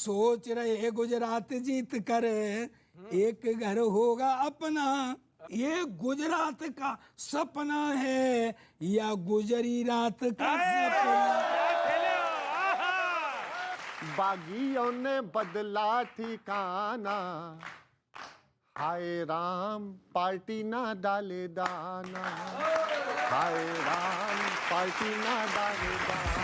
सोच रहे गुजरात जीत कर एक घर होगा अपना, ये गुजरात का सपना है या गुजरी रात का सपना। बागियों ने बदला ठिकाना, हाय राम पार्टी ना डाले दाना, हाय राम पार्टी ना डाले दाना।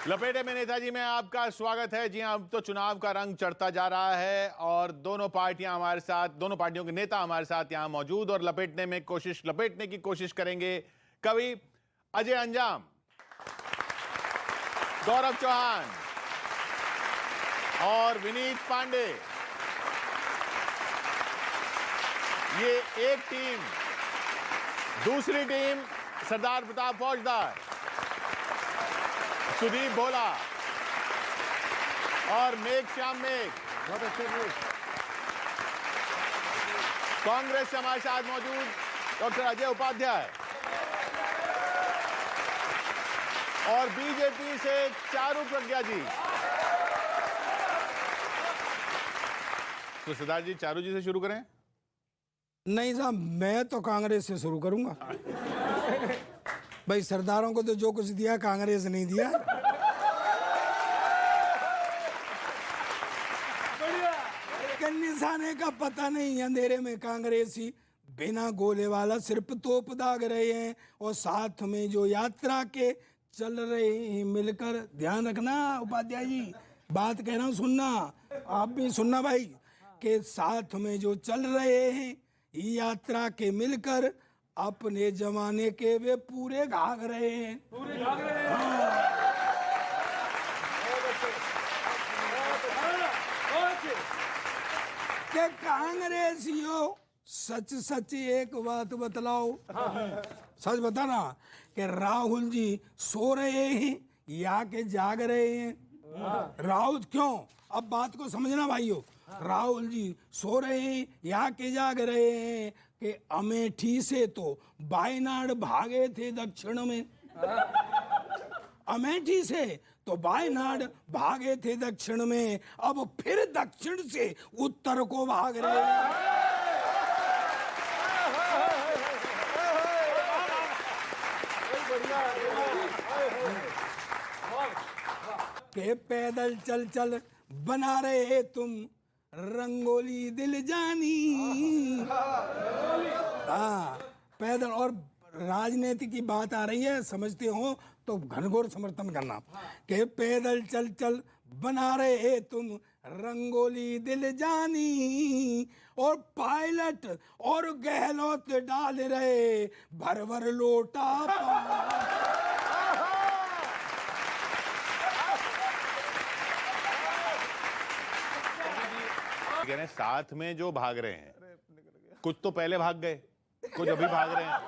लपेटे में नेताजी में आपका स्वागत है। जी हां, अब तो चुनाव का रंग चढ़ता जा रहा है और दोनों पार्टियों के नेता हमारे साथ यहां मौजूद और लपेटने की कोशिश करेंगे। कवि अजय अंजाम, गौरव चौहान और विनीत पांडे, ये एक टीम। दूसरी टीम सरदार प्रताप फौजदार, सुदीप भोला और मेघ श्याम मेघ। कांग्रेस से हमारे साथ मौजूद डॉक्टर अजय उपाध्याय और बीजेपी से चारू प्रज्ञा जी। तो सरदार जी, चारू जी से शुरू करें? नहीं साहब, मैं तो कांग्रेस से शुरू करूंगा। भाई सरदारों को तो जो कुछ दिया कांग्रेस नहीं दिया। निशाने का पता नहीं, अंधेरे में कांग्रेसी बिना गोले वाला सिर्फ तोप दाग रहे हैं और साथ में जो यात्रा के चल रहे हैं मिलकर। ध्यान रखना उपाध्याय जी, बात कह रहा हूं, सुनना, आप भी सुनना भाई, के साथ में जो चल रहे हैं यात्रा के मिलकर अपने जमाने के वे पूरे घाघ रहे हैं। के कांग्रेसियों सच सच एक बात बतलाओ, सच बताना कि राहुल जी सो रहे हैं या के जाग रहे हैं। राहुल क्यों, अब बात को समझना भाइयों, राहुल जी सो रहे हैं या के जाग रहे हैं कि अमेठी से तो वायनाड भागे थे दक्षिण में। अमेठी से तो वायनाड भागे थे दक्षिण में, अब फिर दक्षिण से उत्तर को भाग रहे हैं। के पैदल चल चल बना रहे तुम रंगोली दिल जानी। हाँ, पैदल। और राजनीति की बात आ रही है, समझते हो तो घनघोर समर्थन करना। के पैदल चल चल बना रहे तुम रंगोली दिल जानी, और पायलट और गहलोत डाल रहे भर भर लोटा साथ में जो भाग रहे हैं, कुछ तो पहले भाग गए, कुछ अभी भाग रहे हैं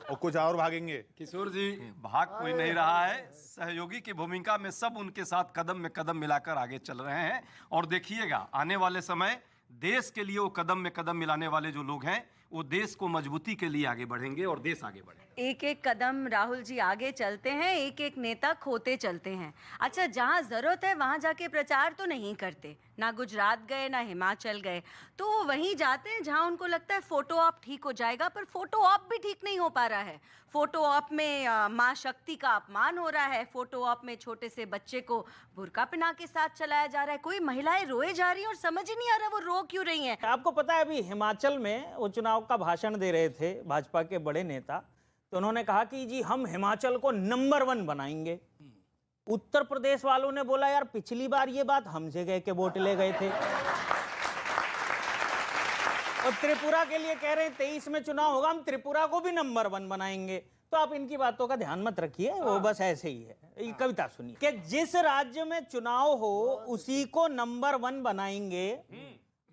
और कुछ और भागेंगे। किशोर जी, भाग कोई नहीं रहा है, सहयोगी की भूमिका में सब उनके साथ कदम में कदम मिलाकर आगे चल रहे हैं। और देखिएगा, आने वाले समय देश के लिए वो कदम में कदम मिलाने वाले जो लोग हैं, वो देश को मजबूती के लिए आगे बढ़ेंगे और देश आगे बढ़ेगा। एक एक कदम राहुल जी आगे चलते हैं, एक एक नेता खोते चलते हैं। अच्छा, जहाँ जरूरत है वहाँ जाके प्रचार तो नहीं करते, ना गुजरात गए ना हिमाचल गए, तो वो वहीं जाते हैं जहाँ उनको लगता है फोटो ऑप ठीक हो जाएगा, पर फोटो ऑप भी ठीक नहीं हो पा रहा है। फोटो ऑप में माँ शक्ति का अपमान हो रहा है, फोटो ऑप में छोटे से बच्चे को बुर्का पहना के साथ चलाया जा रहा है, कोई महिलाएं रोए जा रही हैं और समझ ही नहीं आ रहा वो रो क्यों रही हैं। आपको पता है, अभी हिमाचल में वो चुनाव का भाषण दे रहे थे भाजपा के बड़े नेता, तो उन्होंने कहा कि जी हम हिमाचल को नंबर 1 बनाएंगे। उत्तर प्रदेश वालों ने बोला यार पिछली बार ये बात हमसे कह के वोट ले गए थे। और त्रिपुरा के लिए कह रहे हैं 23 में चुनाव होगा, हम त्रिपुरा को भी नंबर 1 बनाएंगे। तो आप इनकी बातों का ध्यान मत रखिए, वो बस ऐसे ही है। ये कविता सुनिए कि जिस राज्य में चुनाव हो उसी को नंबर 1 बनाएंगे।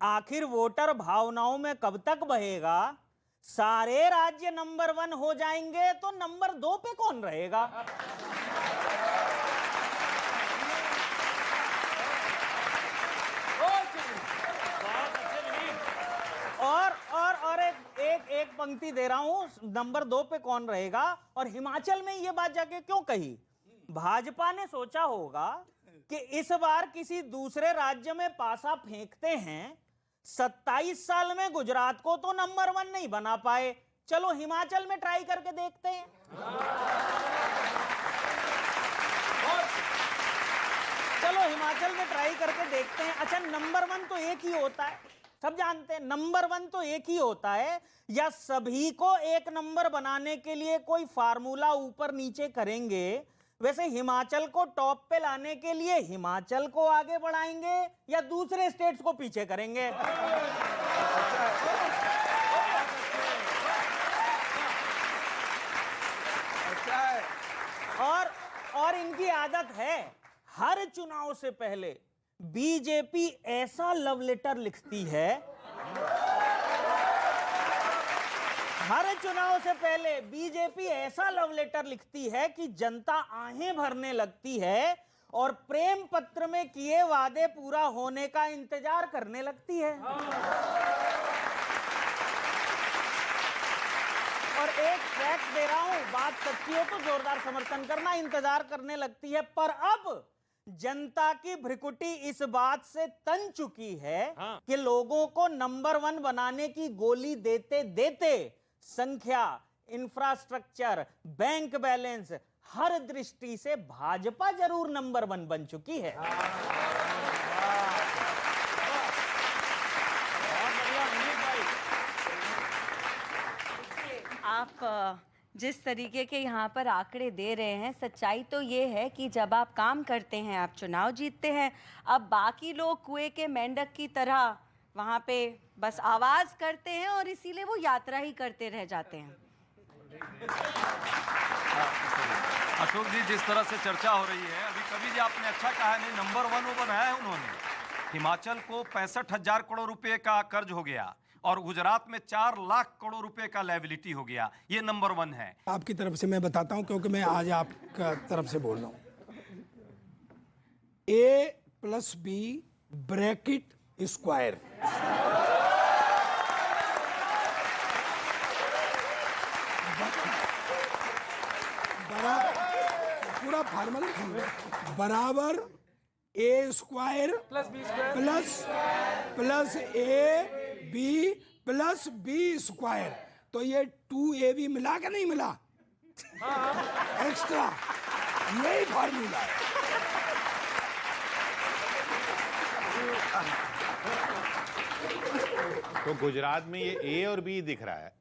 आखिर वोटर भावनाओं में कब तक बहेगा? सारे राज्य नंबर 1 हो जाएंगे तो नंबर 2 पे कौन रहेगा? और एक पंक्ति दे रहा हूं, नंबर 2 पे कौन रहेगा। और हिमाचल में ये बात जाके क्यों कही? भाजपा ने सोचा होगा कि इस बार किसी दूसरे राज्य में पासा फेंकते हैं, 27 साल में गुजरात को तो नंबर 1 नहीं बना पाए, चलो हिमाचल में ट्राई करके देखते हैं। चलो हिमाचल में ट्राई करके देखते हैं। अच्छा, नंबर 1 तो एक ही होता है, सब जानते हैं नंबर 1 तो एक ही होता है, या सभी को एक नंबर बनाने के लिए कोई फार्मूला ऊपर नीचे करेंगे? वैसे हिमाचल को टॉप पे लाने के लिए हिमाचल को आगे बढ़ाएंगे या दूसरे स्टेट्स को पीछे करेंगे? और इनकी आदत है, हर चुनाव से पहले बीजेपी ऐसा लव लेटर लिखती है, हर चुनाव से पहले बीजेपी ऐसा लव लेटर लिखती है कि जनता आहें भरने लगती है और प्रेम पत्र में किए वादे पूरा होने का इंतजार करने लगती है। और एक फैक्ट दे रहा हूं, बात सच्ची हो तो जोरदार समर्थन करना, इंतजार करने लगती है। पर अब जनता की भ्रिकुटी इस बात से तन चुकी है कि लोगों को नंबर 1 बनाने की गोली देते देते संख्या, इंफ्रास्ट्रक्चर, बैंक बैलेंस, हर दृष्टि से भाजपा जरूर नंबर 1 बन चुकी है। आप जिस तरीके के यहाँ पर आंकड़े दे रहे हैं, सच्चाई तो ये है कि जब आप काम करते हैं आप चुनाव जीतते हैं। अब बाकी लोग कुएं के मेंढक की तरह वहाँ पे बस आवाज करते हैं और इसीलिए वो यात्रा ही करते रह जाते हैं। अशोक जी, जिस तरह से चर्चा हो रही है, अभी कभी जी आपने अच्छा कहा, नहीं नंबर 1 वो बनाया है उन्होंने। हिमाचल को 65,000 करोड़ रुपए का कर्ज हो गया और गुजरात में 4 लाख करोड़ रुपए का लायबिलिटी हो गया, ये नंबर 1 है। आपकी तरफ से मैं बताता हूं, क्योंकि मैं आज आपका तरफ से बोल रहा हूं। A+B ब्रैकेट स्क्वायर, पूरा फार्मूला बराबर A square plus AB plus B square. तो ये 2AB मिला के नहीं मिला, एक्स्ट्रा, यही फार्मूला है। तो गुजरात में ये ए और बी दिख रहा है,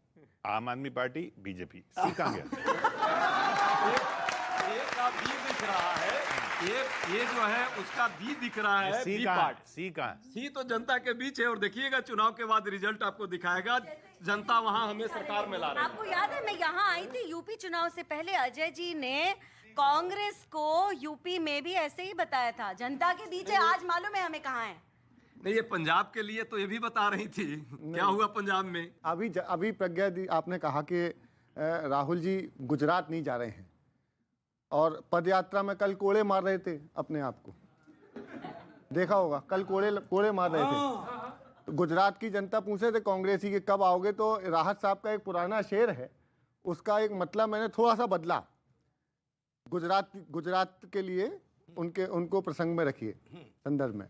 आम आदमी पार्टी, बीजेपी। सी कहां गया? ए का बी दिख रहा है, ये जो है उसका बी दिख रहा है। सी बी कहां? पार्ट, सी कहां? सी तो जनता के बीच है और देखिएगा चुनाव के बाद रिजल्ट आपको दिखाएगा, जनता वहां हमें सरकार में ला रही है। आपको याद है, मैं यहाँ आई थी यूपी चुनाव से पहले, अजय जी ने कांग्रेस को यूपी में भी ऐसे ही बताया था, जनता के बीच है। आज मालूम है हमें कहाँ है। नहीं, ये पंजाब के लिए तो ये भी बता रही थी, क्या हुआ पंजाब में। अभी प्रज्ञा दी आपने कहा कि राहुल जी गुजरात नहीं जा रहे हैं और पदयात्रा में कल कोड़े मार रहे थे अपने आप को, देखा होगा, कल कोड़े मार रहे थे। तो गुजरात की जनता पूछे थे कांग्रेसी के कब आओगे, तो राहत साहब का एक पुराना शेर है, उसका एक मतलब मैंने थोड़ा सा बदला, गुजरात के लिए उनको प्रसंग में रखिए संदर्भ में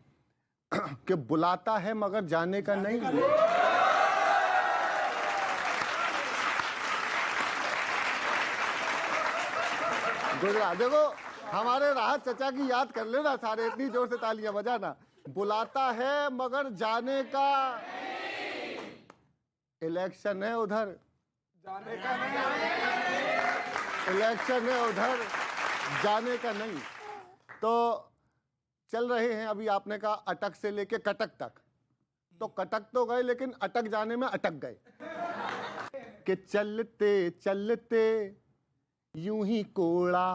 कि बुलाता है मगर जाने का नहीं। गुजरात देखो, हमारे राहत चचा की याद कर लेना सारे, इतनी जोर से तालियां बजाना। बुलाता है मगर जाने का, इलेक्शन है उधर, जाने का नहीं, इलेक्शन है उधर, जाने का नहीं। तो चल रहे हैं, अभी आपने कहा अटक से लेके कटक तक, तो कटक तो गए लेकिन अटक जाने में अटक गए कि चलते चलते यूं ही कोड़ा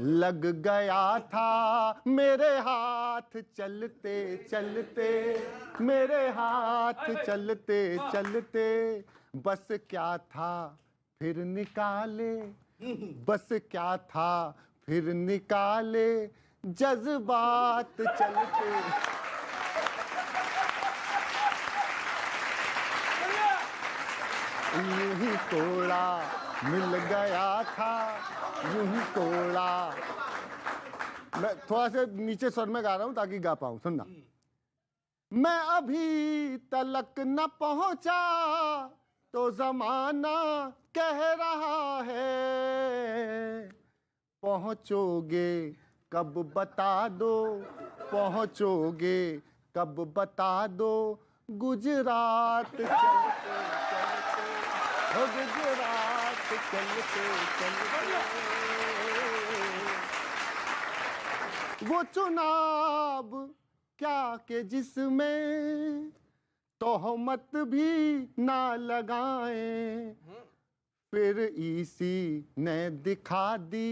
लग गया था मेरे हाथ, चलते चलते मेरे हाथ, चलते चलते बस क्या था फिर निकाले, बस क्या था फिर निकाले जज्बात चलते। यूं ही तोड़ा, मिल गया था यूं ही तोड़ा। मैं थोड़ा से नीचे स्वर में गा रहा हूं ताकि गा पाऊं, सुनना। मैं अभी तलक न पहुंचा तो जमाना कह रहा है, पहुंचोगे कब बता दो, पहुंचोगे कब बता दो, गुजरात चलते चलते, हो गुजरात चलते चलते। वो चुनाव क्या के जिसमें तोहमत भी ना लगाएं, फिर ईसी ने दिखा दी,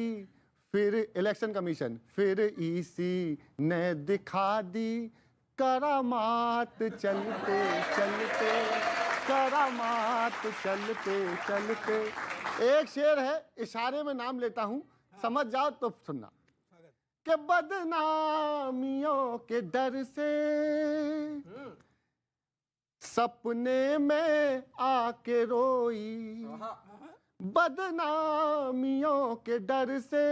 फिर इलेक्शन कमीशन, फिर ईसी ने दिखा दी करामात चलते चलते, करामात चलते चलते। एक शेर है, इशारे में नाम लेता हूं, समझ जाओ तो सुनना। कि बदनामियों के डर से सपने में आके रोई, बदनामियों के डर से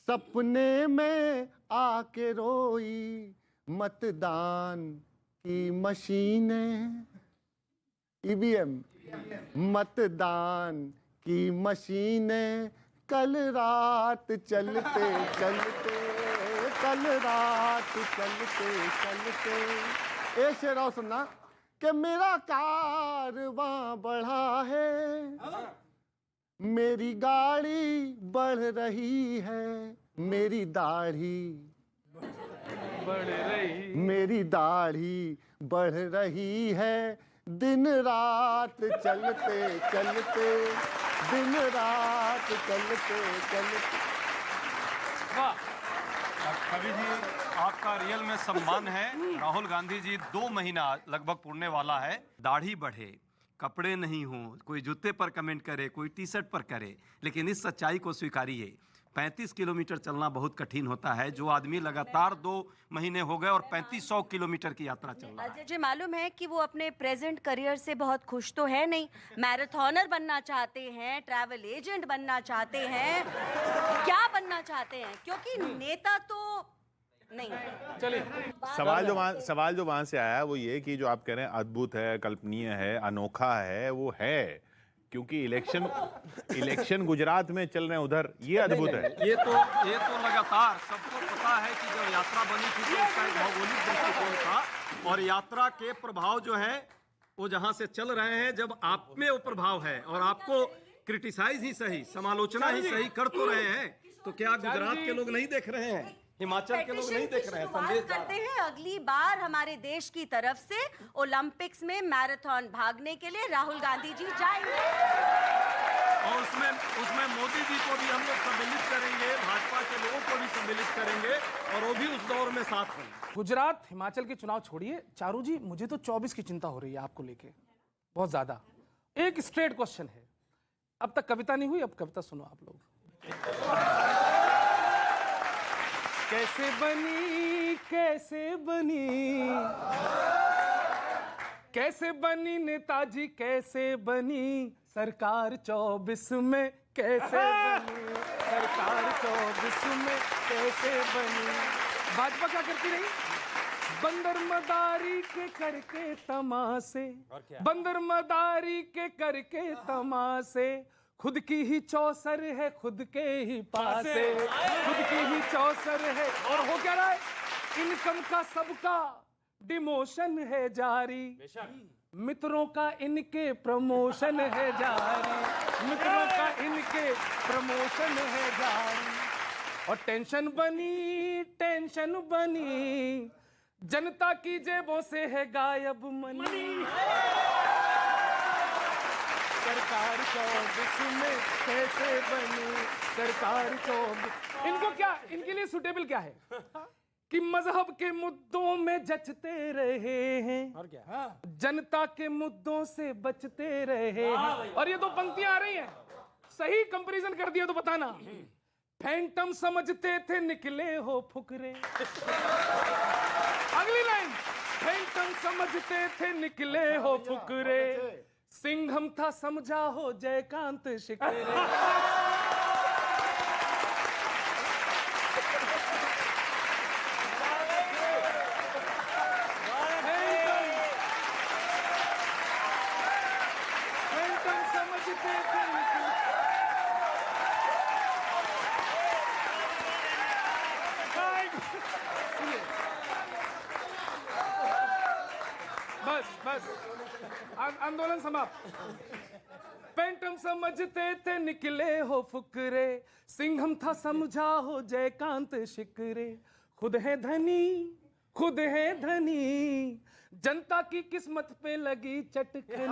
सपने में आके रोई, मतदान की मशीनें, ईवीएम, मतदान की मशीनें कल रात चलते चलते, कल रात चलते चलते। एक शेर और सुनना। कि मेरा कारवां बढ़ा है, मेरी गाड़ी बढ़ रही है, मेरी दाढ़ी बढ़ रही, मेरी दाढ़ी बढ़ रही है, दिन रात चलते चलते, दिन रात चलते चलते। कवि जी, आपका रियल में सम्मान है। राहुल गांधी जी 2 महीना लगभग पूरने वाला है। दाढ़ी बढ़े, कपड़े नहीं हो, कोई जूते पर कमेंट करे, कोई टी शर्ट पर करे, लेकिन इस सच्चाई को स्वीकारिए, 35 किलोमीटर चलना बहुत कठिन होता है। जो आदमी लगातार 2 महीने हो गए और 3500 किलोमीटर की यात्रा चल रहा है। मुझे मालूम है कि वो अपने प्रेजेंट करियर से बहुत खुश तो है नहीं, मैराथनर बनना चाहते हैं, ट्रैवल एजेंट बनना चाहते हैं, क्या बनना चाहते हैं? क्योंकि नेता तो नहीं। चलिए, सवाल जो वहां से आया वो ये कि जो आप कह रहे हैं अद्भुत है, कल्पनीय है, अनोखा है, वो है क्योंकि इलेक्शन गुजरात में चल रहे हैं, उधर ये अद्भुत है। ये तो लगातार सबको पता है कि जब यात्रा बनी थी तो इसका एक भौगोलिक दृष्टिकोण था, और यात्रा के प्रभाव जो है वो जहां से चल रहे हैं, जब आप में वो प्रभाव है और आपको क्रिटिसाइज ही सही, समालोचना ही सही कर तो रहे हैं, तो क्या गुजरात के लोग नहीं देख रहे हैं, हिमाचल के लोग नहीं देख रहे हैं? संदेश करते हैं अगली बार हमारे देश की तरफ से ओलंपिक्स में मैराथन भागने के लिए राहुल गांधी जी जाएंगे, और उसमें मोदी जी को भी हम लोग सम्मिलित करेंगे, भाजपा के लोगों को भी सम्मिलित करेंगे, और वो भी उस दौर में साथ होंगे। गुजरात हिमाचल के चुनाव छोड़िए, चारू जी मुझे तो 24 की चिंता हो रही है आपको लेके, बहुत ज्यादा। एक स्ट्रेट क्वेश्चन है, अब तक कविता नहीं हुई, अब कविता सुनो आप लोग। कैसे बनी, कैसे बनी, कैसे बनी नेताजी, कैसे बनी सरकार 24 में, कैसे बनी सरकार 24 में, कैसे बनी? भाजपा क्या करती रही? बंदर मदारी के करके तमाशे, बंदर मदारी के करके तमाशे, खुद की ही चौसर है खुद के ही पासे, खुद की ही चौसर है, और हो क्या रहा है? इनकम का सबका डिमोशन है जारी, मित्रों का इनके प्रमोशन है जारी, मित्रों का इनके प्रमोशन है जारी, और टेंशन बनी, जनता की जेबों से है गायब मनी, सरकार 24 में कैसे बनी सरकार 24? इनको क्या, इनके लिए सुटेबल क्या है कि मजहब के मुद्दों में जचते रहे हैं, और क्या जनता के मुद्दों से बचते रहे हैं। और ये 2 पंक्तियां आ रही हैं, सही कंपैरिजन कर दिया तो बताना। फैंटम समझते थे निकले हो फुकरे, अगली लाइन, फैंटम समझते थे निकले हो फुकरे, सिंघम था समझा हो जयकांत शिकरे। बस बस आंदोलन समाप्त। पेंटम समझते थे निकले हो फुकरे, सिंघम था समझा हो जयकांत शिकरे। खुद है धनी, जनता की किस्मत पे लगी चटकनी।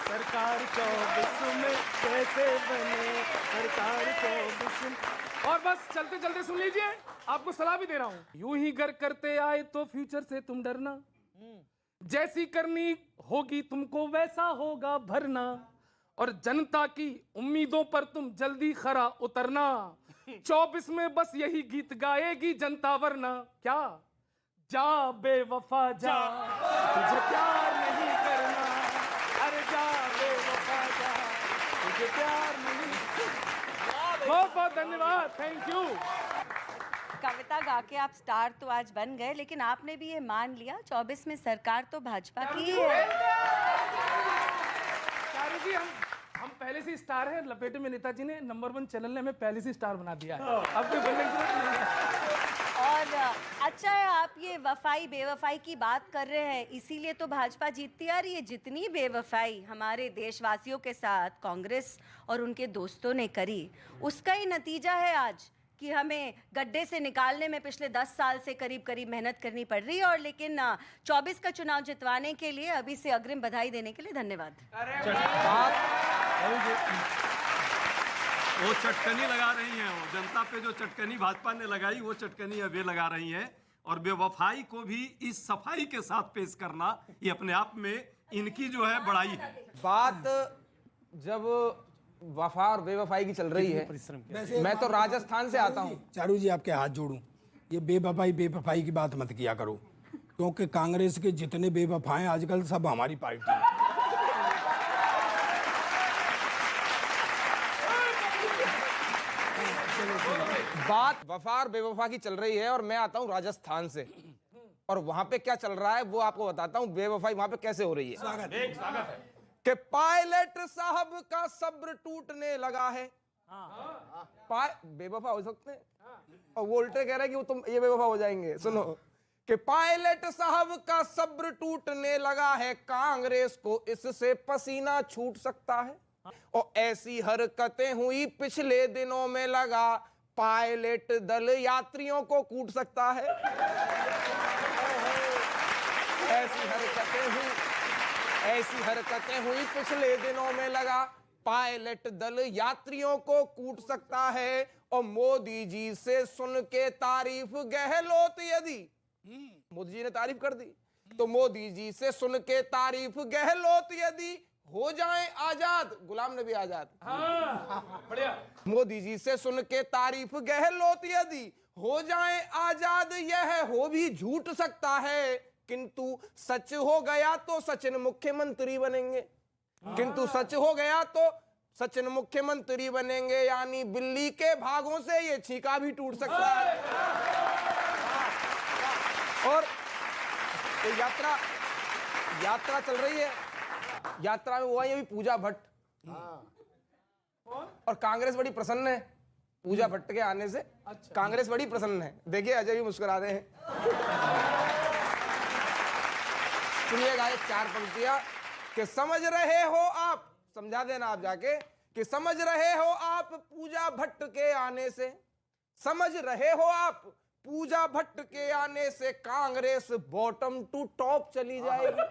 सरकार 24 में कैसे बने, सरकार 24 में। और बस चलते चलते सुन लीजिए, आपको सलाह भी दे रहा हूं। यूं ही गर करते आए तो फ्यूचर से तुम डरना, जैसी करनी होगी तुमको वैसा होगा भरना। और जनता की उम्मीदों पर तुम जल्दी खरा उतरना। 24 में बस यही गीत गाएगी जनता, वरना क्या जा बेवफा जा, तुझे प्यार नहीं करना। अरे जा बेवफा जा, तुझे प्यार नहीं। बहुत बहुत धन्यवाद, थैंक यू। कविता गा के आप स्टार तो आज बन गए, लेकिन आपने भी ये मान लिया 24 में सरकार तो भाजपा की ही है। चारू जी, हम पहले से स्टार हैं। लपेटे में नेताजी ने नंबर 1 चैनल ने हमें पहले से स्टार बना दिया है, अब कोई बनने की जरूरत नहीं है। और अच्छा है आप ये वफाई बेवफाई की बात कर रहे हैं, इसीलिए तो भाजपा जीतती आ रही है। जितनी बेवफाई हमारे देशवासियों के साथ कांग्रेस और उनके दोस्तों ने करी, उसका ही नतीजा है आज कि हमें गड्ढे से निकालने में पिछले 10 साल से करीब करीब मेहनत करनी पड़ रही है। और लेकिन 24 का चुनाव जितवाने के लिए अभी से अग्रिम बधाई देने के लिए धन्यवाद। वो चटकनी लगा रही हैं, वो जनता पे जो चटकनी भाजपा ने लगाई वो चटकनी अब ये लगा रही हैं। और बेवफाई को भी इस सफाई के साथ पेश करना, ये अपने आप में इनकी जो है बड़ाई है। बात जब वफा और बेवफाई की चल रही है, मैं तो राजस्थान से आता हूँ। चारू जी आपके हाथ जोड़ूं, ये बेवफाई की बात मत किया करो, क्योंकि कांग्रेस के जितने बेवफा हैं आजकल सब हमारी पार्टी में। बात वफा और बेवफा की चल रही है और मैं आता हूँ राजस्थान से, और वहां पे क्या चल रहा है वो आपको बताता हूँ। बेवफाई वहां पे कैसे हो रही है। स्वागत है। कि पायलट साहब का सब्र टूटने लगा है। बेवफा हो सकते हैं, और वो उल्टे कह रहे हैं कि वो तुम ये बेवफा हो जाएंगे। सुनो कि पायलट साहब का सब्र टूटने लगा है, कांग्रेस को इससे पसीना छूट सकता है। और ऐसी हरकतें हुई पिछले दिनों में, लगा पायलट दल यात्रियों को कूट सकता है। ऐसी हरकतें हुई पिछले दिनों में, लगा पायलट दल यात्रियों को कूट सकता है। और मोदी जी से सुन के तारीफ गहलोत यदि, मोदी जी ने तारीफ कर दी, तो मोदी जी से सुन के तारीफ गहलोत यदि हो जाए आजाद, गुलाम नबी आजाद। बढ़िया। मोदी जी से सुन के तारीफ गहलोत यदि हो जाए आजाद, यह हो भी झूठ सकता है, किंतु सच हो गया तो सचिन मुख्यमंत्री बनेंगे। किंतु सच हो गया तो सचिन मुख्यमंत्री बनेंगे, यानी बिल्ली के भागों से ये छीका भी टूट सकता है। और तो यात्रा चल रही है, यात्रा में हुआ ये भी पूजा भट्ट, और कांग्रेस बड़ी प्रसन्न है पूजा भट्ट के आने से। कांग्रेस बड़ी प्रसन्न है। देखिए अजय भी मुस्कुरा रहे हैं। सुनिएगा एक 4 पंक्तियां कि समझ रहे हो आप, समझा देना आप जाके, कि समझ रहे हो आप पूजा भट्ट के आने से, समझ रहे हो आप पूजा भट्ट के आने से कांग्रेस बॉटम टू टॉप चली जाएगी।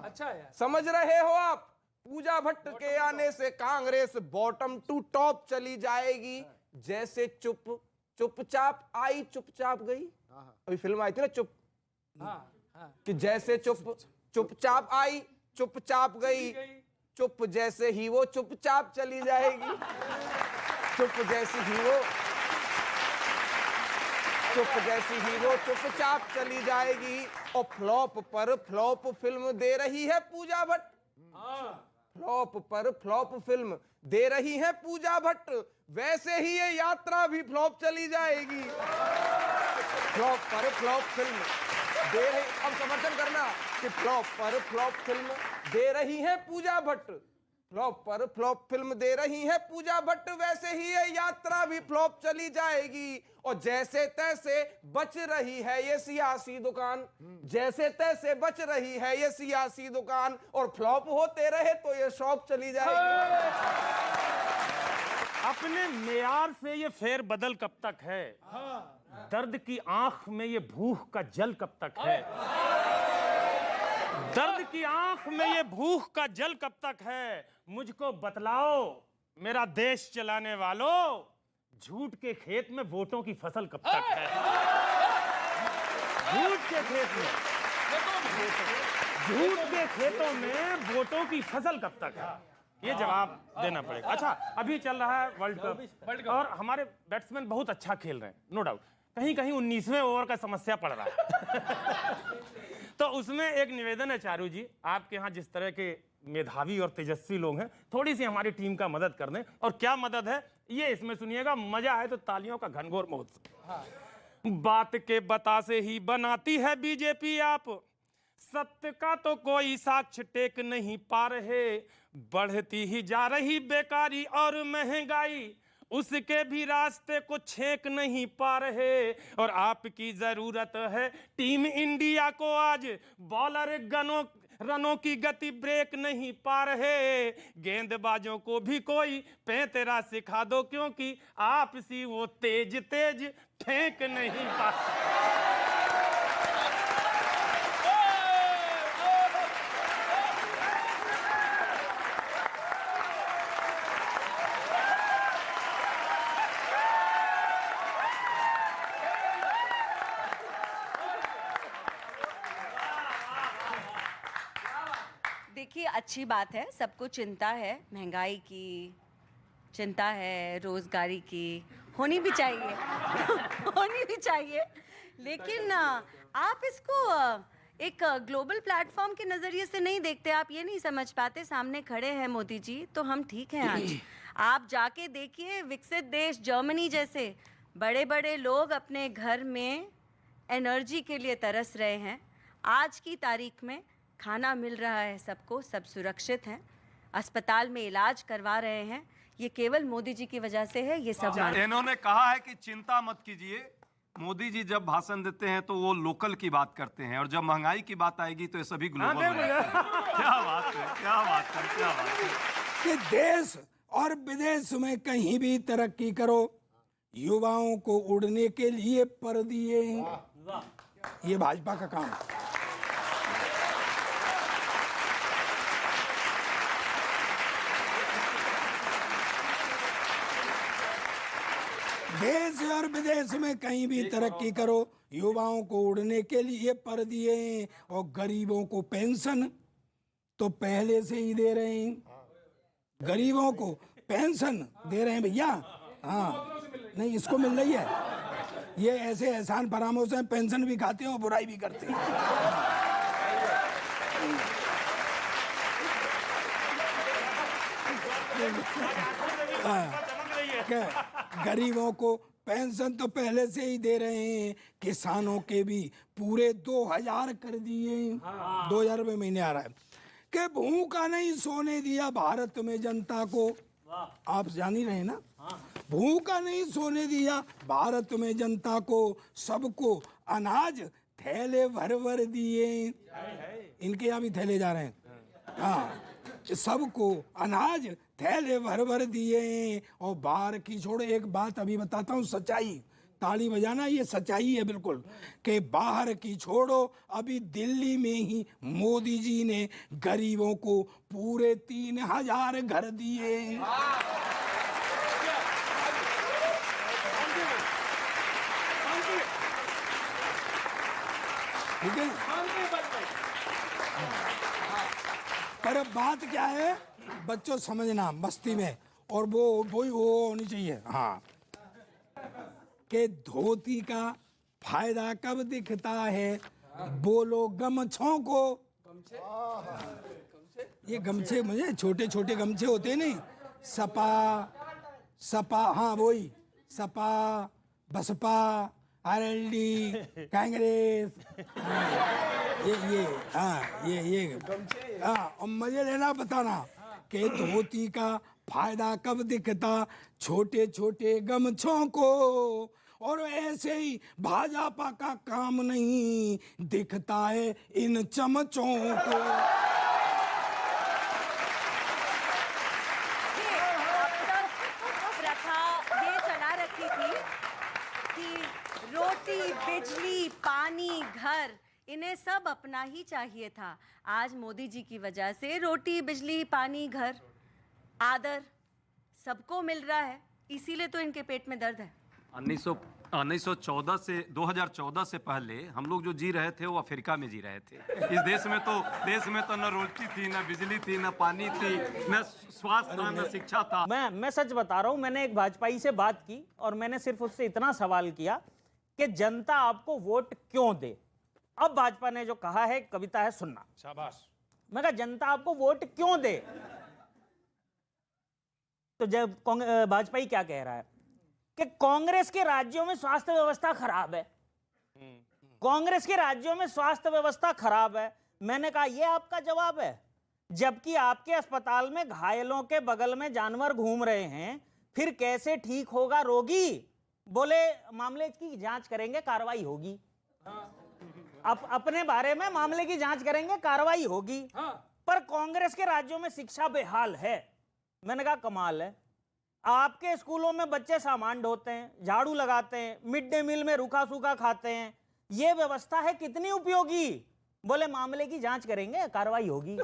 अच्छा यार, समझ रहे हो आप पूजा भट्ट के आने से कांग्रेस बॉटम टू टॉप चली जाएगी। जैसे चुपचाप आई चुपचाप गई, अभी फिल्म आई थी ना चुप, कि जैसे चुपचाप आई चुपचाप गई, चुप जैसे ही वो चुपचाप चली जाएगी। चुप जैसी ही वो चुप जैसी हीरो चुपचाप चली जाएगी। और फ्लॉप पर फ्लॉप फिल्म दे रही है पूजा भट्ट। फ्लॉप पर फ्लॉप फिल्म दे रही है पूजा भट्ट, वैसे ही ये यात्रा भी फ्लॉप चली जाएगी। फ्लॉप पर फ्लॉप फिल्म दे रही, अब समर्थन करना कि फ्लॉप पर फ्लॉप फिल्म दे रही है पूजा भट्ट, फ्लॉप पर फ्लॉप फिल्म दे रही है पूजा भट्ट, वैसे ही ये यात्रा भी फ्लॉप चली जाएगी। और जैसे तैसे बच रही है ये सियासी दुकान, जैसे तैसे बच रही है ये सियासी दुकान, और फ्लॉप होते रहे तो ये शॉप चली जाएगी। अपने मेयार से ये फेर बदल कब तक है? दर्द की आंख में ये भूख का जल कब तक है? दर्द की आंख में ये भूख का जल कब तक है? मुझको बतलाओ मेरा देश चलाने वालों, झूठ के खेत में वोटों की फसल कब तक है? झूठ के खेत में, झूठ के खेतों में वोटों की फसल कब तक है? ये जवाब देना पड़ेगा। अच्छा, अभी चल रहा है वर्ल्ड कप और हमारे बैट्समैन बहुत अच्छा खेल रहे हैं, नो डाउट। कहीं कहीं 19वें ओवर का समस्या पड़ रहा है। तो उसमें एक निवेदन है चारू जी, आपके यहाँ जिस तरह के मेधावी और तेजस्वी लोग हैं, थोड़ी सी हमारी टीम का मदद कर दें। और क्या मदद है ये इसमें सुनिएगा, मजा आए तो तालियों का घनघोर महोत्सव। बात के बता से ही बनाती है बीजेपी आप, सत्य का तो कोई साक्ष्य टेक नहीं पा रहे, बढ़ती ही जा रही बेकारी और महंगाई, उसके भी रास्ते को छेक नहीं पा रहे। और आपकी जरूरत है टीम इंडिया को आज, बॉलर रनों की गति ब्रेक नहीं पा रहे, गेंदबाजों को भी कोई पैंतरा सिखा दो, क्योंकि आपसी वो तेज तेज फेंक नहीं पाते। देखिए, अच्छी बात है, सबको चिंता है, महंगाई की चिंता है, रोजगारी की होनी भी चाहिए। होनी भी चाहिए, लेकिन आप इसको एक ग्लोबल प्लेटफॉर्म के नज़रिए से नहीं देखते। आप ये नहीं समझ पाते, सामने खड़े हैं मोदी जी तो हम ठीक हैं आज। आप जाके देखिए विकसित देश जर्मनी जैसे, बड़े बड़े लोग अपने घर में एनर्जी के लिए तरस रहे हैं। आज की तारीख में खाना मिल रहा है सबको, सब सुरक्षित हैं, अस्पताल में इलाज करवा रहे हैं। ये केवल मोदी जी की वजह से है, ये सब इन्होंने कहा है कि चिंता मत कीजिए। मोदी जी जब भाषण देते हैं तो वो लोकल की बात करते हैं, और जब महंगाई की बात आएगी तो ये सभी ग्लोबल। क्या बात है, क्या बात है, क्या बात है। कि देश और विदेश में कहीं भी तरक्की करो, युवाओं को उड़ने के लिए पर दिए, ये भाजपा का काम है। देश और विदेश में कहीं भी तरक्की करो, युवाओं को उड़ने के लिए पर दिए, और गरीबों को पेंशन तो पहले से ही दे रहे हैं। गरीबों को पेंशन दे रहे हैं भैया। हाँ, नहीं इसको मिल रही है। ये ऐसे एहसान फरामोश हैं, पेंशन भी खाते हैं और बुराई भी करते हैं। गरीबों को पेंशन तो पहले से ही दे रहे हैं, किसानों के भी पूरे 2000 कर दिए, 2000 रुपये महीने आ रहा है। कि भूखा नहीं सोने दिया भारत में जनता को, आप जान ही रहे ना, भूखा नहीं सोने दिया भारत में जनता को, सबको अनाज थैले भर भर दिए। इनके यहाँ भी थैले जा रहे हैं। हाँ, सबको अनाज थैले भर भर दिए। और बाहर की छोड़ो, एक बात अभी बताता हूँ, सच्चाई, ताली बजाना, ये सच्चाई है बिल्कुल, कि बाहर की छोड़ो, अभी दिल्ली में ही मोदी जी ने गरीबों को पूरे 3000 घर दिए। ठीक है, पर अब बात क्या है, बच्चों समझना मस्ती में, और वो होनी चाहिए। हाँ, कि धोती का फायदा कब दिखता है, बोलो गमछों को। ये गमछे मुझे छोटे छोटे गमछे होते हैं नहीं, सपा सपा, हाँ वही सपा बसपा आरएलडी कांग्रेस, ये हाँ। और मुझे लेना बताना कि धोती का फायदा कब दिखता छोटे छोटे गमछों को, और ऐसे ही भाजपा का काम नहीं दिखता है इन चमचों को। ये चला रखी थी कि रोटी बिजली पानी घर इन्हें सब अपना ही चाहिए था। आज मोदी जी की वजह से रोटी बिजली पानी घर आदर सबको मिल रहा है, इसीलिए तो इनके पेट में दर्द है। 1914 से 2014 से पहले हम लोग जो जी रहे थे वो अफ्रीका में जी रहे थे। इस देश में तो न रोटी थी, न बिजली थी, न पानी थी, न स्वास्थ्य था, न शिक्षा था। मैं सच बता रहा हूं, मैंने एक भाजपाई से बात की और मैंने सिर्फ उससे इतना सवाल किया कि जनता आपको वोट क्यों दे। अब भाजपा ने जो कहा है, कविता है, सुनना। शाबाश। मैं कहा जनता आपको वोट क्यों दे, तो जब भाजपाई क्या कह रहा है कि कांग्रेस के राज्यों में स्वास्थ्य व्यवस्था खराब है, कांग्रेस के राज्यों में स्वास्थ्य व्यवस्था खराब है। मैंने कहा यह आपका जवाब है, जबकि आपके अस्पताल में घायलों के बगल में जानवर घूम रहे हैं, फिर कैसे ठीक होगा रोगी? बोले मामले की जांच करेंगे, कार्रवाई होगी। अपने बारे में मामले की जांच करेंगे, कार्रवाई होगी। पर कांग्रेस के राज्यों में शिक्षा बेहाल है। मैंने कहा कमाल है, आपके स्कूलों में बच्चे सामान ढोते हैं, झाड़ू लगाते हैं, मिड डे मील में रूखा सूखा खाते हैं, ये व्यवस्था है कितनी उपयोगी? बोले मामले की जांच करेंगे, कार्रवाई होगी।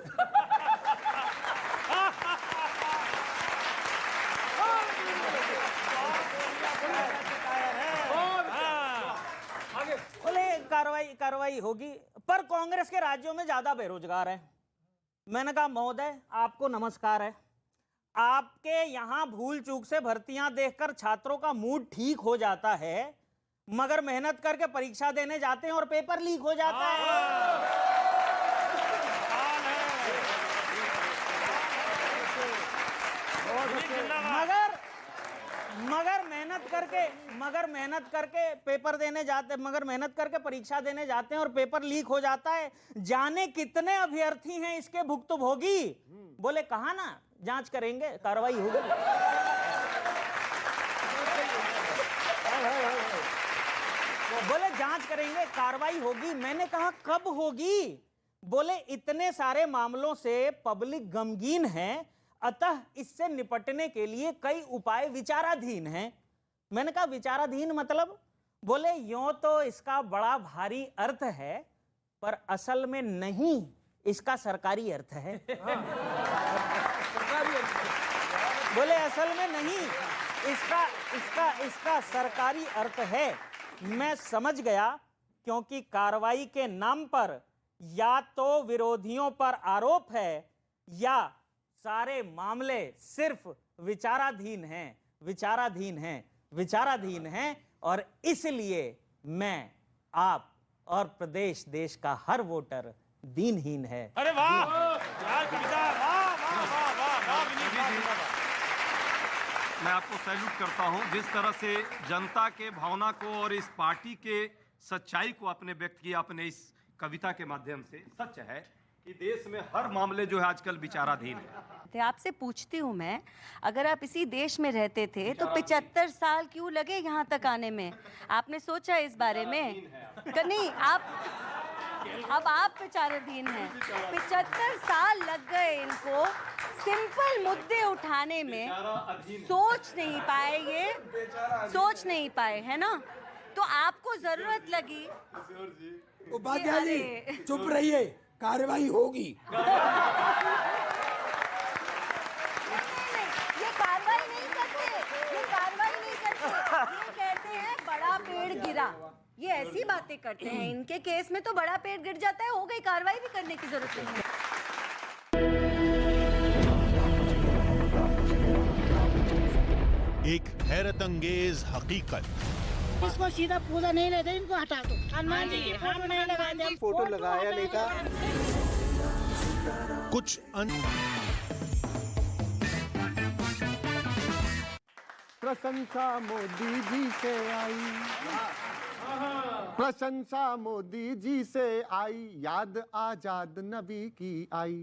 बोले कार्रवाई होगी, पर कांग्रेस के राज्यों में ज्यादा बेरोजगार है। मैंने कहा महोदय आपको नमस्कार है, आपके यहां भूल चूक से भर्तियां देखकर छात्रों का मूड ठीक हो जाता है, मगर मेहनत करके परीक्षा देने जाते हैं और पेपर लीक हो जाता है। मगर मेहनत करके पेपर देने जाते, मगर मेहनत करके परीक्षा देने जाते हैं और पेपर लीक हो जाता है। जाने कितने अभ्यर्थी हैं इसके भुक्तभोगी? बोले कहा ना जांच करेंगे, कार्रवाई होगी। बोले जांच करेंगे, कार्रवाई होगी। मैंने कहा कब होगी? बोले इतने सारे मामलों से पब्लिक गमगीन है, अतः इससे निपटने के लिए कई उपाय विचाराधीन हैं। मैंने कहा विचाराधीन मतलब? बोले यूं तो इसका बड़ा भारी अर्थ है, पर असल में नहीं, इसका सरकारी अर्थ है। बोले असल में नहीं, इसका सरकारी अर्थ है। मैं समझ गया, क्योंकि कार्रवाई के नाम पर या तो विरोधियों पर आरोप है या सारे मामले सिर्फ विचाराधीन हैं, और इसलिए मैं, आप और प्रदेश देश का हर वोटर दीनहीन है। अरे वाह यार कविता, वाह वाह वाह वाह वाह विनीत जी। मैं आपको सैल्यूट करता हूं, जिस तरह से जनता के भावना को और इस पार्टी के सच्चाई को आपने व्यक्त किया अपने इस कविता के माध्यम से। सच है कि देश में हर मामले जो है आजकल विचाराधीन है। आपसे पूछती हूँ मैं, अगर आप इसी देश में रहते थे तो 75 साल क्यों लगे यहाँ तक आने में? आपने सोचा इस बारे में? नहीं, अब आप विचाराधीन हैं। 75 साल लग गए इनको सिंपल मुद्दे उठाने में, सोच नहीं पाए, है ना? तो आपको जरूरत लगी। उपाध्याय जी चुप रहिए, कार्रवाई होगी। ये कार्रवाई नहीं करते, ये कहते हैं बड़ा पेड़ गिरा। ये ऐसी बातें करते हैं, इनके केस में तो बड़ा पेड़ गिर जाता है, हो गई, कार्रवाई भी करने की जरूरत नहीं है। एक हैरत अंगेज हकीकत, इसको सीधा पूजा नहीं लेते, इनको हटा दो। हनुमान जी की फोटो नहीं लगाते हम। फोटो लगाया नहीं था। कुछ प्रशंसा मोदी जी से आई, प्रशंसा मोदी जी से आई, याद आजाद नबी की आई।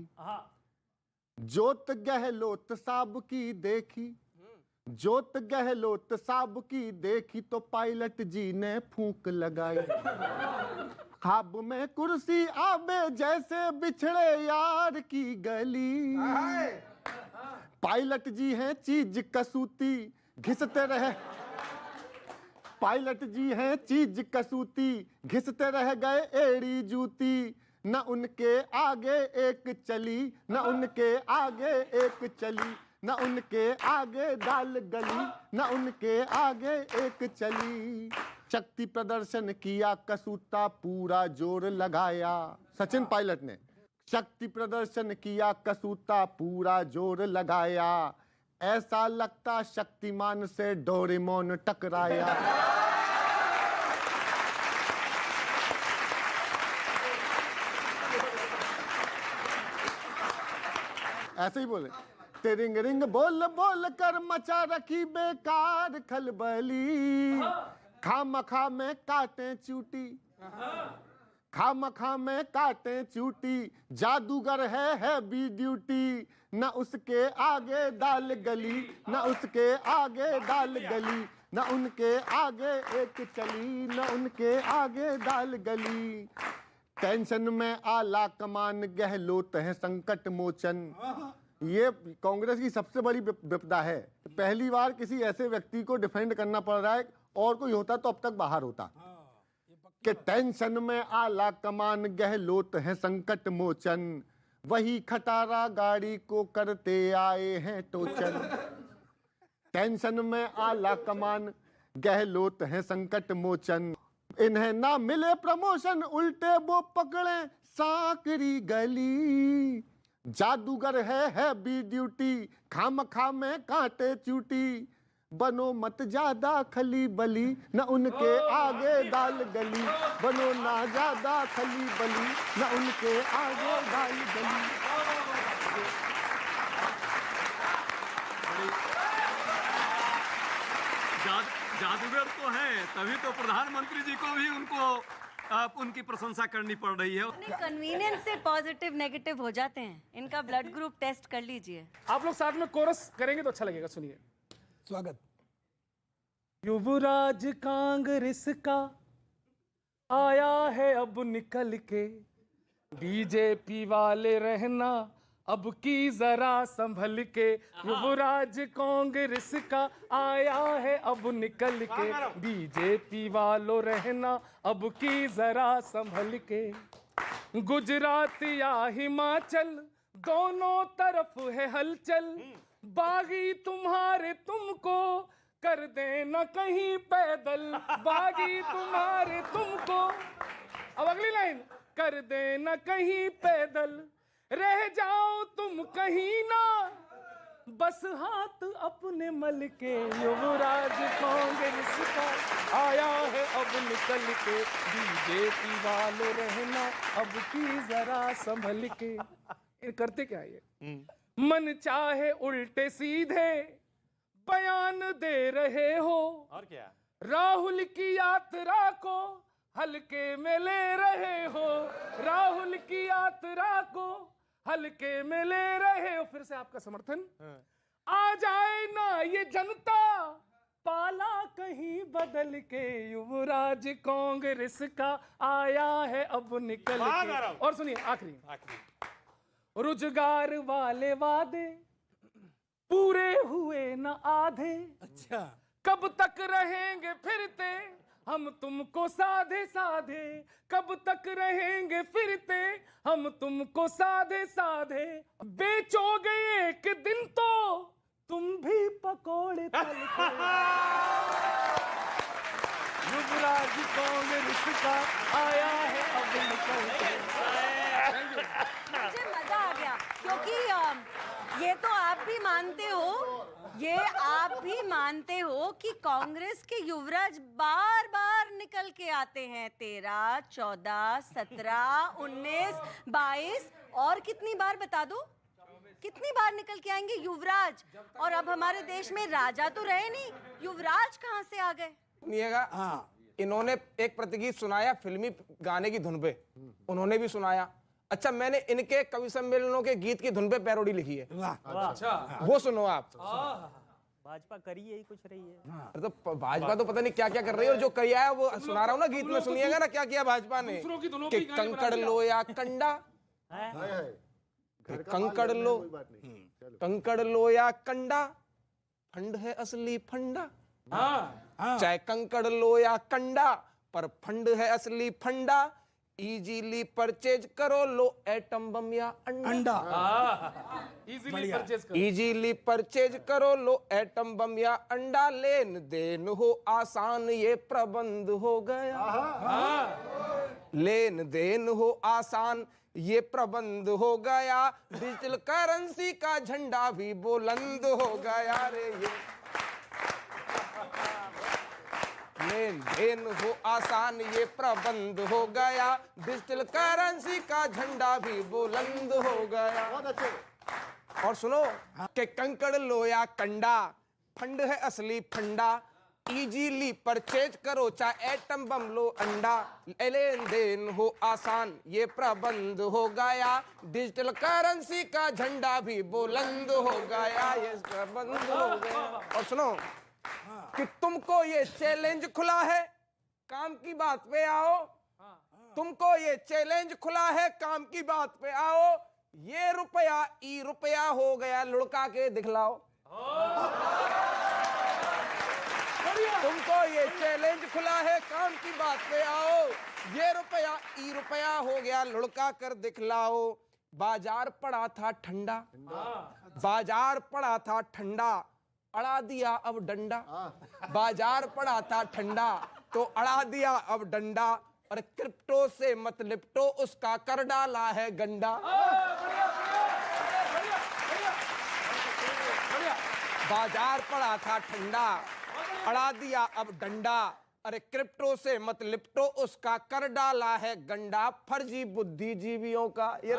जोत गहलोत साहब की देखी, जोत गहलोत साहब की देखी तो पायलट जी ने फूंक लगाई। ख्वाब में कुर्सी आबे जैसे बिछड़े यार की गली। पायलट जी हैं चीज कसूती, घिसते रहे। पायलट जी हैं चीज कसूती, घिसते रह गए एड़ी जूती। न उनके आगे एक चली, न उनके आगे एक चली, न उनके आगे दाल गली, न उनके आगे एक चली। शक्ति प्रदर्शन किया कसूता, पूरा जोर लगाया। सचिन पायलट ने शक्ति प्रदर्शन किया कसूता, पूरा जोर लगाया। ऐसा लगता शक्तिमान से डोरेमोन टकराया। ऐसे ही बोले, तेरिंग रिंग बोल बोल कर मचा रखी बेकार खलबली। खामखा में काटे चूटी, खामखा में काटे चूटी, जादूगर है बी ड्यूटी। न उसके आगे दाल गली, न उसके आगे दाल गली, न उनके आगे एक चली, न उनके आगे दाल गली। टेंशन में आला कमान, गहलोत है संकट मोचन। ये कांग्रेस की सबसे बड़ी विपदा है। पहली बार किसी ऐसे व्यक्ति को डिफेंड करना पड़ रहा है, और कोई होता तो अब तक बाहर होता। कि टेंशन में आला कमान, गहलोत है संकट मोचन। वही खटारा गाड़ी को करते आए हैं टोचन। टेंशन में आला कमान, गहलोत है संकट मोचन। इन्हें ना मिले प्रमोशन, उल्टे वो पकड़े सांकरी गली। जादूगर है बी ड्यूटी, खामखा में कांटे चूटी। बनो मत ज्यादा खली बली, न उनके आगे दाल गली। बनो ना ज्यादा खली बली, न उनके आगे दाल गली। जादूगर तो है, तभी तो प्रधानमंत्री जी को भी उनकी प्रशंसा करनी पड़ रही है। कन्वीनियंस से पॉजिटिव नेगेटिव हो जाते हैं। इनका ब्लड ग्रुप टेस्ट कर लीजिए। आप लोग साथ में कोरस करेंगे तो अच्छा लगेगा, सुनिए। स्वागत। युवराज कांग्रेस का आया है अब निकल के, बीजेपी वाले रहना अब की जरा संभल के। युवराज कांग्रेस का आया है अब निकल के, बीजेपी वालों रहना अब की जरा संभल के। गुजरात या हिमाचल दोनों तरफ है हलचल, बागी तुम्हारे तुमको कर देना कहीं पैदल। बागी तुम्हारे तुमको, अब अगली लाइन, कर देना कहीं पैदल। रह जाओ तुम कहीं ना, बस हाथ अपने मल के। युवराज कांग्रेस का आया है अब निकल के, बीजेपी वालों रहना अब की जरा संभल के। ये करते क्या ये? मन चाहे उल्टे सीधे बयान दे रहे हो, और क्या? राहुल की यात्रा को हल्के में ले रहे हो। राहुल की यात्रा को हल्के में ले रहे हो। फिर से आपका समर्थन। आ जाए ना ये जनता पाला कहीं बदल के। युवराज कांग्रेस का आया है अब निकल के। और सुनिए आखिरी, रोजगार वाले वादे पूरे हुए न आधे। अच्छा, कब तक रहेंगे फिरते हम तुमको साधे साधे। कब तक रहेंगे फिरते हम तुमको साधे साधे। बेचोगे एक दिन तो तुम भी पकोड़े तल के। युवराज कांग्रेस का आया है अब निकल के। मुझे मजा आ गया, क्योंकि ये तो आप भी मानते हो ये आप भी मानते हो कि कांग्रेस के युवराज बार बार निकल के आते हैं? 13, 14, 17, 19, 22 और कितनी बार बता दो? कितनी बार निकल के आएंगे युवराज? और अब हमारे देश में राजा तो रहे नहीं, युवराज कहाँ से आ गए? सुनिएगा, हाँ, इन्होंने एक प्रतिगीत सुनाया फिल्मी गाने की धुन पे, उन्होंने भी सुनाया। अच्छा, मैंने इनके कवि सम्मेलनों के गीत की धुन पे पैरोडी लिखी है। अच्छा, वो सुनो आप। भाजपा करी यही कुछ रही है। अरे तो भाजपा तो पता नहीं क्या क्या कर रही है, और जो किया है वो सुना रहा हूँ ना गीत में, सुनिएगा ना क्या किया भाजपा ने। कि कंकड़ लो या कंडा, कंकड़ लो, कंकड़ लो या कंडा, फंड है असली फंडा। चाहे कंकड़ लो या कंडा, पर फंड है असली फंडा। इजीली परचेज करो, लो एटम बम या अंडा। इजीली परचेज करो, लो एटम बम या अंडा। लेन देन हो आसान, ये प्रबंध हो गया। लेन देन हो आसान, ये प्रबंध हो गया। डिजिटल करेंसी का झंडा भी बुलंद हो गया रे। ये लेन देन हो आसान, ये प्रबंध हो गया। डिजिटल करेंसी का झंडा भी बुलंद हो गया। बहुत अच्छे। और सुनो कि कंकड़ लो या कंडा, फंड है असली फंडा। इजीली परचेज करो, चाहे एटम बम लो अंडा। लेन देन हो आसान, ये प्रबंध हो गया। डिजिटल करेंसी का झंडा भी बुलंद हो गया। ये प्रबंध हो गया। और सुनो कि तुमको ये चैलेंज खुला है, काम की बात पे आओ। तुमको ये चैलेंज खुला है, काम की बात पे आओ। ये रुपया ई रुपया हो गया, लुढ़का के दिखलाओ। तुमको ये चैलेंज खुला है, काम की बात पे आओ। ये रुपया ई रुपया हो गया, लुढ़का कर दिखलाओ। बाजार पड़ा था ठंडा, बाजार पड़ा था ठंडा, अड़ा दिया अब डंडा। बाजार पड़ा था ठंडा, तो अड़ा दिया अब डंडा। और क्रिप्टो से मत लिपटो, उसका कर डाला है गंडा। बाजार पड़ा था ठंडा, अड़ा दिया अब डंडा। अरे क्रिप्टो से मत लिपटो, उसका कर डाला है गंडा। फर्जी बुद्धिजीवियों का, ये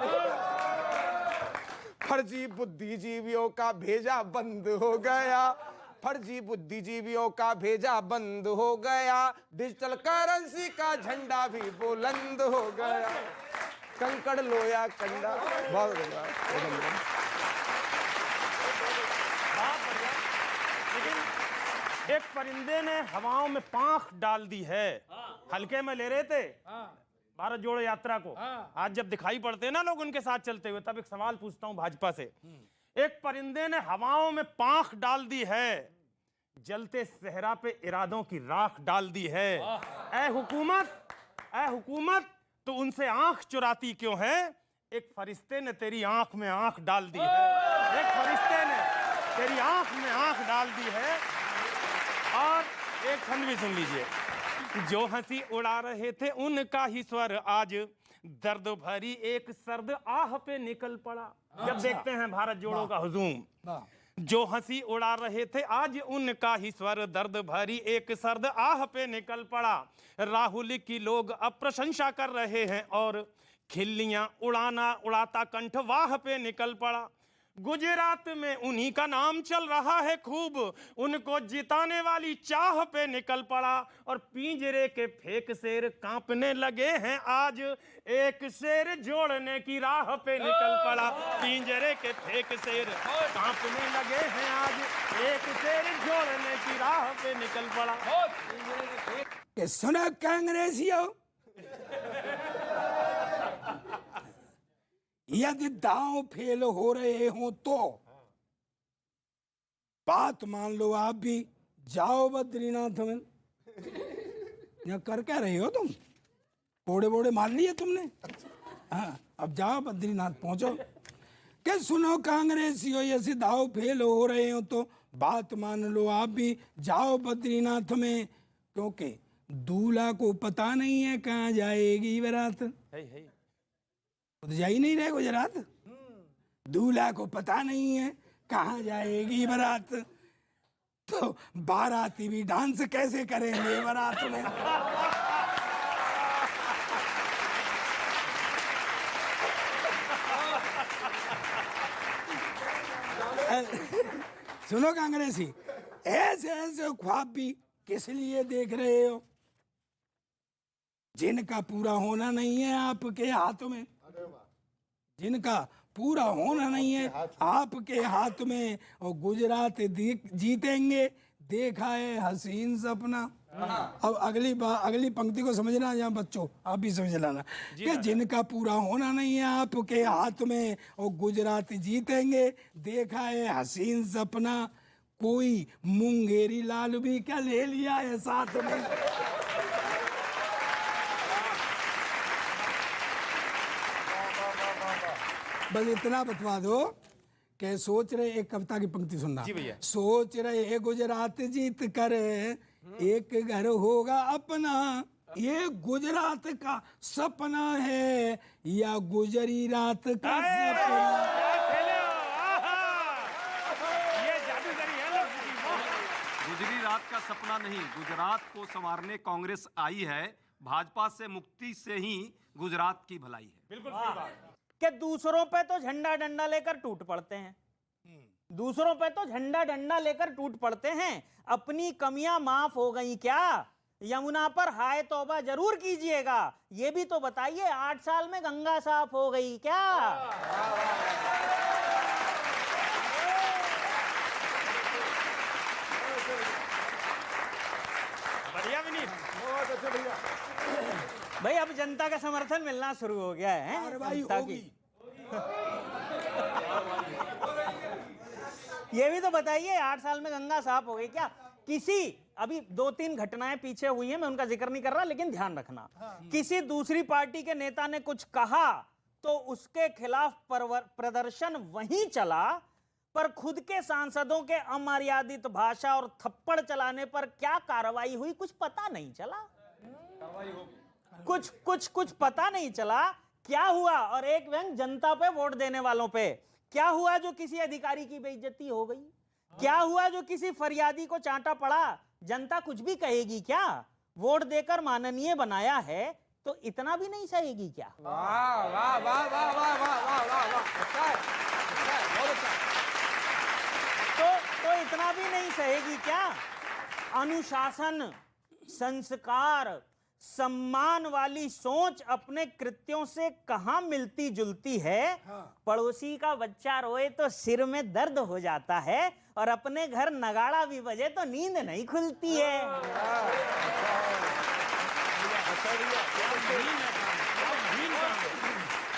फर्जी बुद्धिजीवियों का भेजा बंद हो गया। फर्जी बुद्धिजीवियों का भेजा बंद हो गया। डिजिटल करेंसी का झंडा भी बुलंद हो गया। कंकड़ लो या कंडा। बहुत बढ़िया। लेकिन एक परिंदे ने हवाओं में पांख डाल दी है। हल्के में ले रहे थे भारत जोड़ो यात्रा को। आज जब दिखाई पड़ते हैं ना लोग उनके साथ चलते हुए, तब एक सवाल पूछता हूं भाजपा से। एक परिंदे ने हवाओं में पांख डाल दी है, जलते सहरा पे इरादों की राख डाल दी है। ऐ हुकूमत तो उनसे आंख चुराती क्यों है? एक फरिश्ते ने तेरी आंख में आंख डाल दी है। एक फरिश्ते ने तेरी आंख में आंख डाल दी है। और एक छंद भी सुन लीजिए। जो हंसी उड़ा रहे थे उनका ही स्वर आज दर्द भरी एक सर्द आह पे निकल पड़ा। जब देखते हैं भारत जोड़ो का हुजूम, जो हंसी उड़ा रहे थे आज उनका ही स्वर दर्द भरी एक सर्द आह पे निकल पड़ा। राहुल की लोग अब प्रशंसा कर रहे हैं और खिल्लियां उड़ाता कंठ वाह पे निकल पड़ा। गुजरात में उन्हीं का नाम चल रहा है खूब, उनको जिताने वाली चाह पे निकल पड़ा। और पिंजरे के फेक शेर कांपने लगे हैं आज, एक शेर जोड़ने की राह पे निकल पड़ा। पिंजरे के फेक शेर कांपने लगे हैं आज, एक शेर जोड़ने की राह पे निकल पड़ा। कि सुना कांग्रेसियों, यदि दांव फेल हो रहे हो तो बात मान लो, आप भी जाओ बद्रीनाथ में। यहाँ कर क्या रहे हो तुम? कोड़े बोड़े मार लिए तुमने? हाँ, अब जाओ बद्रीनाथ पहुंचो। क्या सुनो कांग्रेसियों, यदि दांव फेल हो रहे हो तो बात मान लो, आप भी जाओ बद्रीनाथ में। क्योंकि दूल्हा को पता नहीं है कहाँ जाएगी बारात। तो जा ही नहीं रहे गुजरात। दूल्हा को पता नहीं है कहाँ जाएगी बारात। तो बाराती भी डांस कैसे करेंगे बारात में? सुनो कांग्रेसी, ऐसे ऐसे ख्वाब भी किस लिए देख रहे हो जिनका पूरा होना नहीं है आपके हाथ में? जिनका पूरा होना नहीं है आपके हाथ में, और गुजरात जीतेंगे देखा है हसीन सपना। अब अगली पंक्ति को समझना या बच्चों आप भी समझ लाना कि जिनका पूरा होना नहीं है आपके हाथ में और गुजरात जीतेंगे देखा है हसीन सपना, कोई मुंगेरी लाल भी क्या ले लिया है साथ में? बस इतना बतवा दो कि सोच रहे, एक कविता की पंक्ति सुनना, सोच रहे गुजरात जीत कर एक घर होगा अपना, ये गुजरात का सपना है या गुजरी रात का सपना? गुजरी रात का सपना नहीं, गुजरात को संवारने कांग्रेस आई है। भाजपा से मुक्ति से ही गुजरात की भलाई है। बिल्कुल सही बात। कि दूसरों पे तो झंडा डंडा लेकर टूट पड़ते हैं, दूसरों पे तो झंडा डंडा लेकर टूट पड़ते हैं, अपनी कमियां माफ हो गई क्या? यमुना पर हाय तौबा जरूर कीजिएगा, ये भी तो बताइए 8 साल में गंगा साफ हो गई क्या? बढ़िया विनीत, बहुत अच्छे भैया। भाई अब जनता का समर्थन मिलना शुरू हो गया है। कार्रवाई जनता होगी। की। ये भी तो बताइए 8 साल में गंगा साफ हो गई क्या? किसी अभी 2-3 घटनाएं पीछे हुई हैं, मैं उनका जिक्र नहीं कर रहा, लेकिन ध्यान रखना, किसी दूसरी पार्टी के नेता ने कुछ कहा तो उसके खिलाफ प्रदर्शन वहीं चला, पर खुद के सांसदों के अमर्यादित भाषा और थप्पड़ चलाने पर क्या कार्रवाई हुई कुछ पता नहीं चला। कुछ पता नहीं चला क्या हुआ। और एक व्यंग जनता पे वोट देने वालों पे क्या हुआ, जो किसी अधिकारी की बेइज्जती हो गई? क्या हुआ जो किसी फरियादी को चांटा पड़ा? जनता कुछ भी कहेगी क्या? वोट देकर माननीय बनाया है तो इतना भी नहीं सहेगी क्या? वाह वाह वाह वाह वाह वाह वाह वाह वाह, अच्छा है, बहुत अच्छा है। तो इतना भी नहीं सहेगी क्या? अनुशासन, संस्कार, सम्मान वाली सोच अपने कृत्यों से कहां मिलती जुलती है? पड़ोसी का बच्चा रोए तो सिर में दर्द हो जाता है, और अपने घर नगाड़ा भी बजे तो नींद नहीं खुलती है।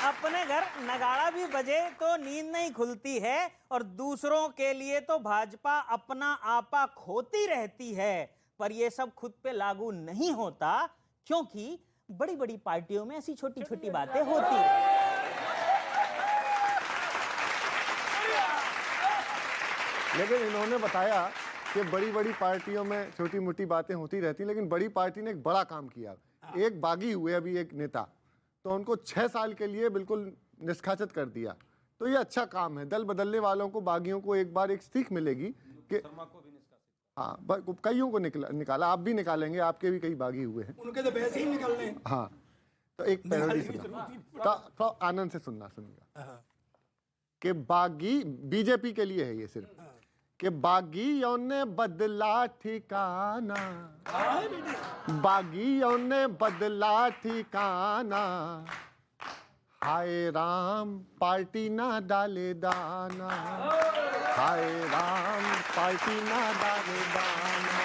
अपने घर नगाड़ा भी बजे तो नींद नहीं खुलती है, और दूसरों के लिए तो भाजपा अपना आपा खोती रहती है। पर ये सब खुद पे लागू नहीं होता, क्योंकि बड़ी बड़ी पार्टियों में ऐसी छोटी छोटी बातें होती हैं। लेकिन इन्होंने बताया कि बड़ी बड़ी पार्टियों में छोटी मोटी बातें होती रहती, लेकिन बड़ी पार्टी ने एक बड़ा काम किया। एक बागी हुए अभी एक नेता, तो उनको 6 साल के लिए बिल्कुल निष्कासित कर दिया। तो ये अच्छा काम है। दल बदलने वालों को, बागियों को एक बार एक सीख मिलेगी कि हाँ, कईयों को निकाला, आप भी निकालेंगे, आपके भी कई बागी हुए हैं। उनके तो पैसे ही निकलने। हाँ, तो एक पैरोडी सुना, तो आनंद से सुनिएगा कि बागी बीजेपी के लिए है ये सिर्फ, कि बागियों ने बदला ठिकाना, बागियों ने बदला ठिकाना, हाय राम पार्टी ना डाले दाना, हाय राम पार्टी ना डाले दाना।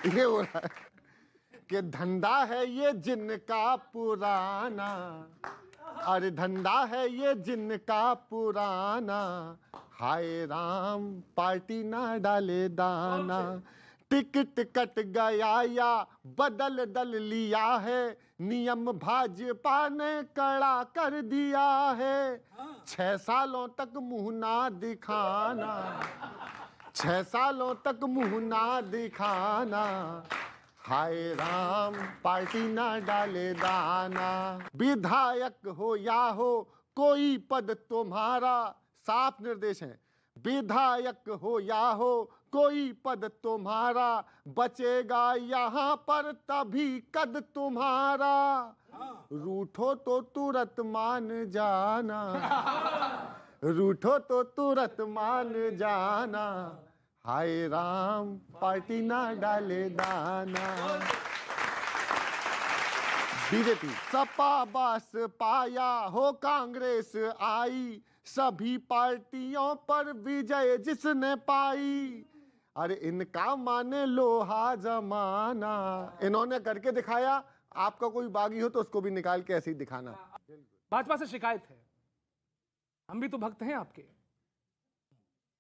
ये हो रहा है कि धंधा है ये जिनका पुराना, अरे धंधा है ये जिनका पुराना, हाय राम पार्टी ना डाले दाना। टिकट कट गया या बदल दल लिया है, नियम भाजपा ने कड़ा कर दिया है। 6 सालों तक मुंह ना दिखाना, 6 सालों तक मुंह ना दिखाना, हाय राम पार्टी ना डाले दाना। विधायक हो या हो कोई पद तुम्हारा, साफ निर्देश है, विधायक हो या हो कोई पद तुम्हारा, बचेगा यहाँ पर तभी कद तुम्हारा। रूठो तो तुरंत मान जाना, रूठो तो तुरंत मान जाना, हाय राम पार्टी ना डाले दाना। बीजेपी सपा बस पाया हो कांग्रेस आई, सभी पार्टियों पर विजय जिसने पाई। अरे इनका माने लोहा जमाना, इन्होंने करके दिखाया। आपका कोई बागी हो तो उसको भी निकाल के ऐसे ही दिखाना। भाजपा से शिकायत है, हम भी तो भक्त हैं आपके।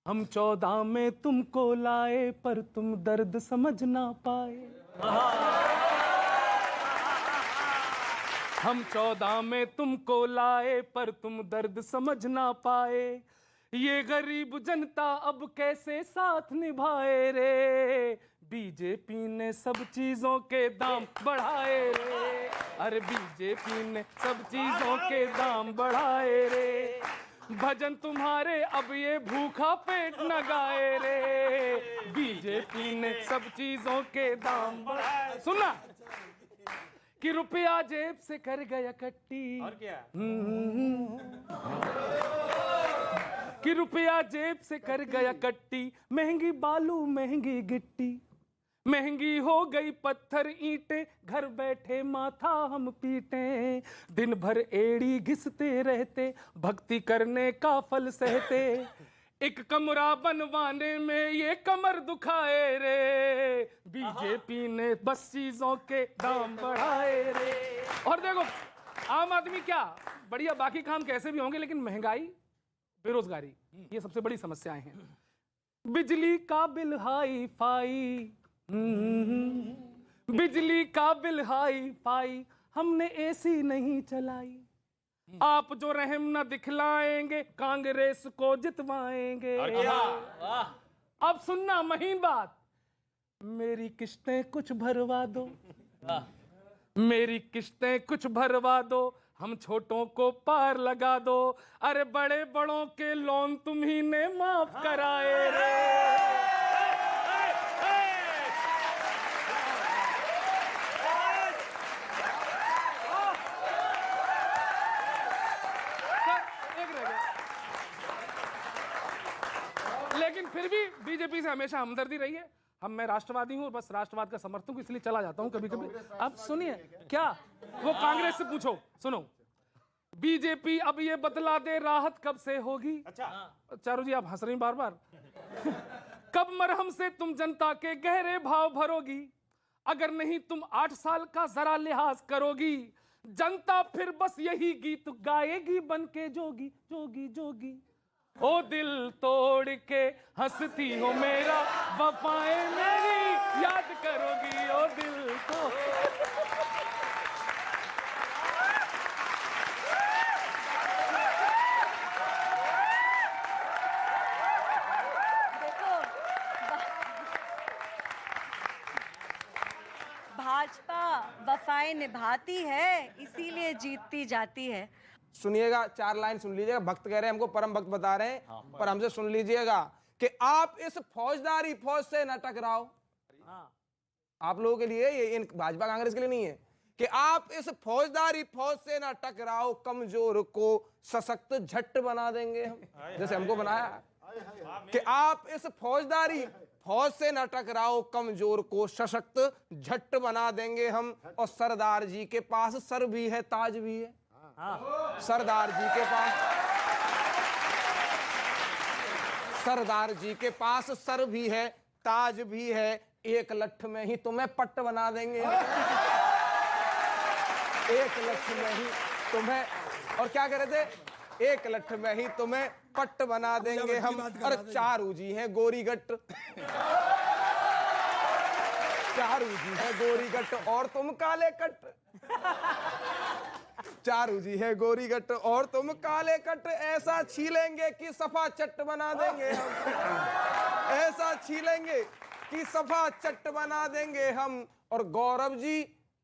हम 14 में तुमको लाए पर तुम दर्द समझ ना पाए। हम 14 में तुमको लाए पर तुम दर्द समझ ना पाए। ये गरीब जनता अब कैसे साथ निभाए रे। बीजेपी ने सब चीजों के दाम बढ़ाए रे। अरे बीजेपी ने सब चीजों के दाम बढ़ाए रे। भजन तुम्हारे अब ये भूखा पेट न गाए रे। बीजेपी ने सब चीजों के दाम बढ़ाए। सुना कि रुपया जेब से कर गया कट्टी, और क्या? कि रुपया जेब से कर गया कट्टी। महंगी बालू महंगी गिट्टी, महंगी हो गई पत्थर ईंटें, घर बैठे माथा हम पीटे। दिन भर एड़ी घिसते रहते, भक्ति करने का फल सहते। एक कमरा बनवाने में ये कमर दुखाए रे। बीजेपी ने बस चीजों के दाम बढ़ाए रे। और देखो आम आदमी क्या बढ़िया, बाकी काम कैसे भी होंगे, लेकिन महंगाई बेरोजगारी ये सबसे बड़ी समस्याएं हैं। बिजली का बिल हाई फाई, बिजली का बिल हाई फाई, हमने एसी नहीं चलाई। आप जो रहम न दिखलाएंगे कांग्रेस को जितवाएंगे। अब सुनना महीन बात, मेरी किस्तें कुछ भरवा दो, मेरी किस्तें कुछ भरवा दो, हम छोटों को पार लगा दो। अरे बड़े बड़ों के लोन तुम ही ने माफ कराए रे। लेकिन फिर भी बीजेपी से हमेशा हमदर्दी रही है। मैं राष्ट्रवादी हूं, बस राष्ट्रवाद का समर्थक हूं, इसलिए चला जाता हूं कभी कभी। अब सुनिए क्या, वो कांग्रेस से पूछो। सुनो, बीजेपी अब ये बतला दे राहत कब से होगी। अच्छा चारू जी आप हंस रही बार बार। कब मरहम से तुम जनता के गहरे भाव भरोगी, अगर नहीं तुम 8 साल का जरा लिहाज करोगी। जनता फिर बस यही गीत गाएगी बन के जोगी जोगी जोगी। ओ दिल तोड़ के हंसती हो मेरा, वफाएं मेरी याद करोगी। ओ दिल तो देखो भाजपा वफाएं निभाती है, इसीलिए जीतती जाती है। सुनिएगा, 4 लाइन सुन लीजिएगा। भक्त कह रहे हैं हमको परम भक्त बता रहे हैं, पर हमसे सुन लीजिएगा कि आप इस फौजदारी फौज से न टकराओ। आप लोगों के लिए, ये इन भाजपा कांग्रेस के लिए नहीं है, कि आप इस फौजदारी फौज से न टकराओ, कमजोर को सशक्त झट बना देंगे हम, जैसे हमको बनाया। कि आप इस फौजदारी फौज से न टकराओ, कमजोर को सशक्त झट बना देंगे हम। और सरदार जी के पास सर भी है, ताज भी है। सरदार जी के पास, सरदार जी के पास सर भी है, ताज भी है। एक लठ में ही तुम्हें पट्ट बना देंगे। एक लठ में ही तुम्हें, और क्या कह रहे थे, एक लठ में ही तुम्हें पट्ट बना देंगे हम। और चारू जी हैं गोरीगट, चारू जी है गोरीगट और तुम काले कट। चारू जी है गोरीगट और तुम काले कट। ऐसा छीलेंगे कि सफा चट बना देंगे हम। ऐसा छीलेंगे कि सफा चट बना देंगे हम। और गौरव जी,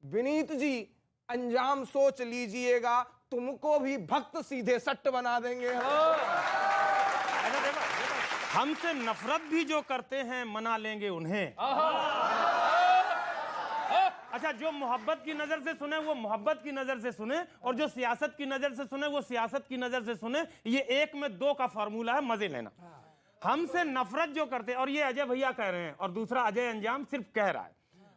विनीत जी, अंजाम सोच लीजिएगा, तुमको भी भक्त सीधे सट बना देंगे हम। हमसे नफरत भी जो करते हैं मना लेंगे उन्हें। अच्छा, जो मोहब्बत की नजर से सुने वो मोहब्बत की नजर से सुने, और जो सियासत की नजर से सुने वो सियासत की नजर से सुने। ये 1 में 2 का फॉर्मूला है, मजे लेना। हमसे नफरत जो करते, और ये अजय भैया कह रहे हैं और दूसरा अजय अंजाम सिर्फ कह रहा है,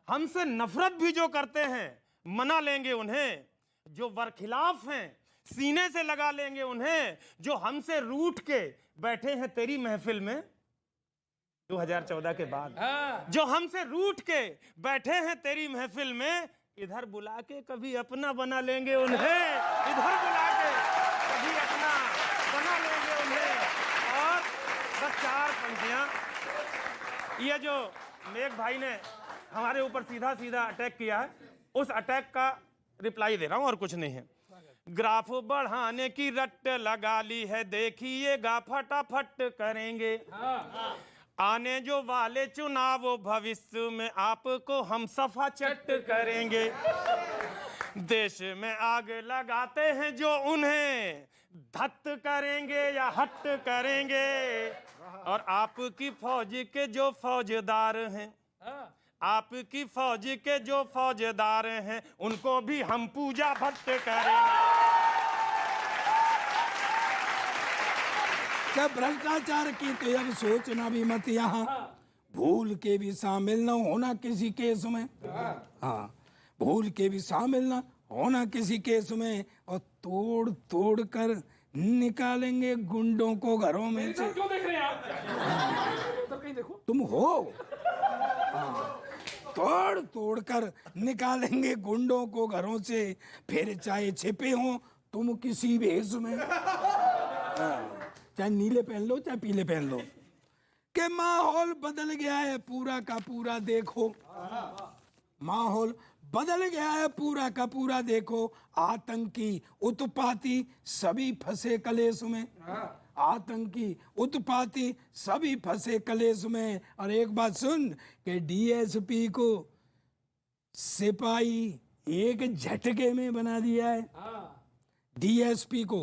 हमसे नफरत भी जो करते हैं मना लेंगे उन्हें, जो बरखिलाफ हैं सीने से लगा लेंगे उन्हें, जो हमसे रूठ के बैठे हैं तेरी महफिल में 2014 के बाद, जो हमसे रूठ के बैठे हैं तेरी महफिल में, इधर बुला के कभी अपना बना लेंगे उन्हें, इधर बुला के कभी अपना बना लेंगे उन्हें। और बस 4 पंक्तियां, ये जो मेघ भाई ने हमारे ऊपर सीधा सीधा अटैक किया है, उस अटैक का रिप्लाई दे रहा हूं और कुछ नहीं है। ग्राफ बढ़ाने की रट लगा ली है, देखिएगा फटाफट करेंगे। आने जो वाले चुनाव भविष्य में आपको हम सफा चट करेंगे। देश में आग लगाते हैं जो उन्हें धत करेंगे या हट करेंगे। और आपकी फौज के जो फौजदार हैं, आपकी फौज के जो फौजदार हैं, उनको भी हम पूजा भट्ट करेंगे। क्या भ्रष्टाचार की तो अब सोचना भी मत यहाँ, भूल के भी शामिल न होना किसी केस में। हाँ, भूल के भी शामिल न होना किसी केस में, और तोड़ तोड़ कर निकालेंगे गुंडों को घरों में से। क्यों देख रहे हैं आप? उधर कहीं देखो। तुम हो, हाँ, तोड़ तोड़ कर निकालेंगे गुंडों को घरों से, फिर चाहे छिपे हो तुम किसी भेष में। हाँ, चाहे नीले पहन लो चाहे पीले पहन लो, के माहौल बदल गया है पूरा का पूरा देखो। माहौल बदल गया है पूरा का पूरा देखो, आतंकी उत्पाती सभी फंसे कलेश में। आतंकी उत्पाती सभी फंसे कलेश में। और एक बात सुन कि डीएसपी को सिपाही एक झटके में बना दिया है। डीएसपी को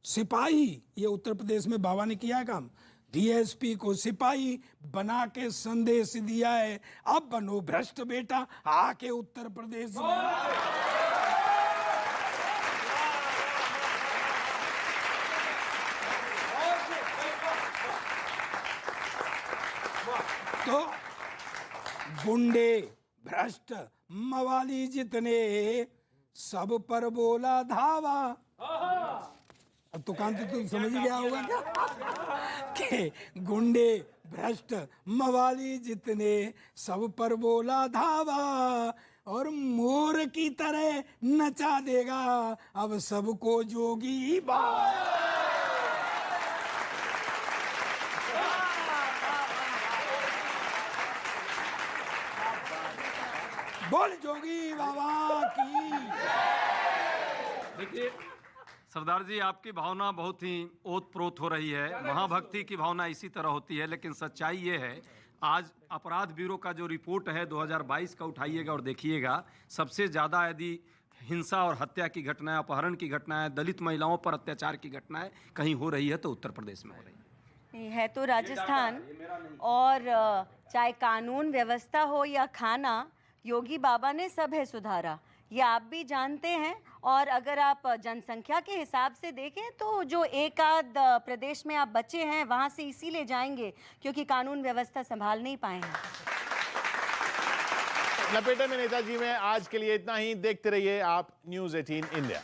सिपाही, ये उत्तर प्रदेश में बाबा ने किया है काम, डीएसपी को सिपाही बना के संदेश दिया है, अब बनो भ्रष्ट बेटा आके उत्तर प्रदेश में। तो गुंडे भ्रष्ट मवाली जितने सब पर बोला धावा। अब दुकान तो तुम समझ गया होगा क्या कि गुंडे भ्रष्ट मवाली जितने सब पर बोला धावा, और मोर की तरह नचा देगा अब सबको जोगी बाबा। बोल जोगी बाबा की। देखिए सरदार जी, आपकी भावना बहुत ही ओतप्रोत हो रही है। महाभक्ति की भावना इसी तरह होती है, लेकिन सच्चाई ये है, आज अपराध ब्यूरो का जो रिपोर्ट है 2022 का उठाइएगा और देखिएगा, सबसे ज़्यादा यदि हिंसा और हत्या की घटनाएं, अपहरण की घटनाएं, दलित महिलाओं पर अत्याचार की घटनाएं कहीं हो रही है तो उत्तर प्रदेश में हो रही है तो राजस्थान। और चाहे कानून व्यवस्था हो या खाना, योगी बाबा ने सब है सुधारा, ये आप भी जानते हैं। और अगर आप जनसंख्या के हिसाब से देखें तो जो एक आध प्रदेश में आप बचे हैं वहाँ से इसीलिए जाएंगे क्योंकि कानून व्यवस्था संभाल नहीं पाए हैं। लपेटे में नेताजी में आज के लिए इतना ही। देखते रहिए आप न्यूज़ 18 इंडिया।